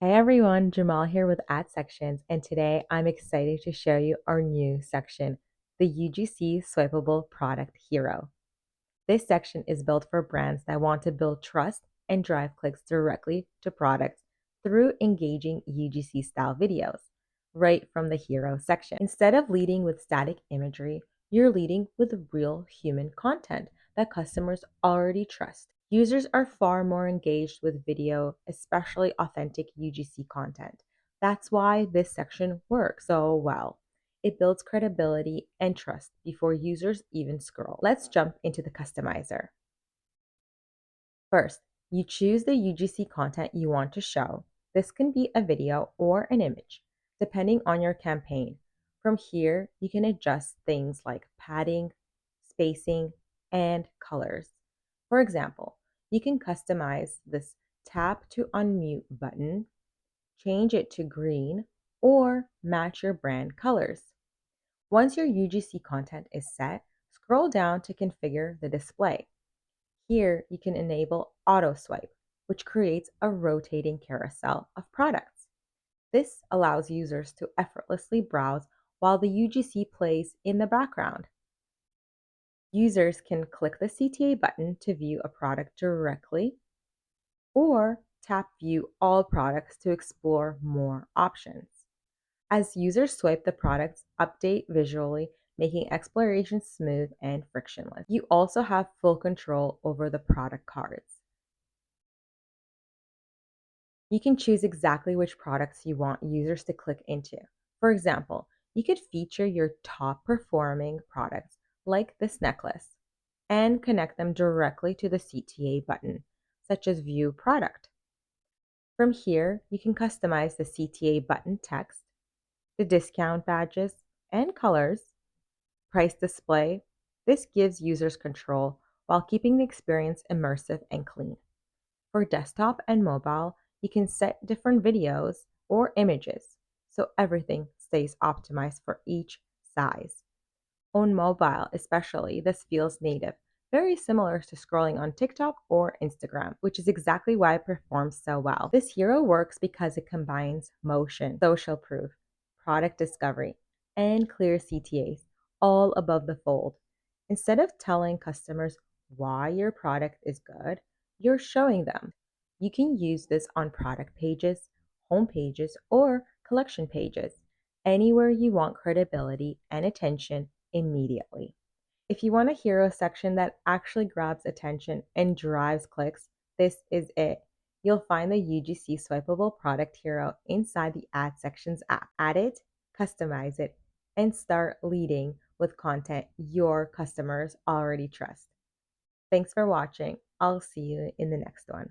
Hey everyone, Jamal here with AddSections, and today I'm excited to show you our new section, the UGC Swipeable Product Hero. This section is built for brands that want to build trust and drive clicks directly to products through engaging UGC-style videos, right from the Hero section. Instead of leading with static imagery, you're leading with real human content that customers already trust. Users are far more engaged with video, especially authentic UGC content. That's why this section works so well. It builds credibility and trust before users even scroll. Let's jump into the customizer. First, you choose the UGC content you want to show. This can be a video or an image, depending on your campaign. From here, you can adjust things like padding, spacing, and colors. For example, you can customize this tap to unmute button, change it to green, or match your brand colors. Once your UGC content is set, scroll down to configure the display. Here, you can enable auto swipe, which creates a rotating carousel of products. This allows users to effortlessly browse while the UGC plays in the background. Users can click the CTA button to view a product directly, or tap View All Products to explore more options. As users swipe, the products update visually, making exploration smooth and frictionless. You also have full control over the product cards. You can choose exactly which products you want users to click into. For example, you could feature your top performing products, like this necklace, and connect them directly to the CTA button, such as View Product. From here, you can customize the CTA button text, the discount badges, and colors, price display. This gives users control while keeping the experience immersive and clean. For desktop and mobile, you can set different videos or images so everything stays optimized for each size. On mobile, especially, this feels native, very similar to scrolling on TikTok or Instagram, which is exactly why it performs so well. This hero works because it combines motion, social proof, product discovery, and clear CTAs all above the fold. Instead of telling customers why your product is good, you're showing them. You can use this on product pages, home pages, or collection pages, anywhere you want credibility and attention immediately. If you want a hero section that actually grabs attention and drives clicks, this is it. You'll find the UGC Swipeable Product Hero inside the AddSections app. Add it, customize it, and start leading with content your customers already trust. Thanks for watching. I'll see you in the next one.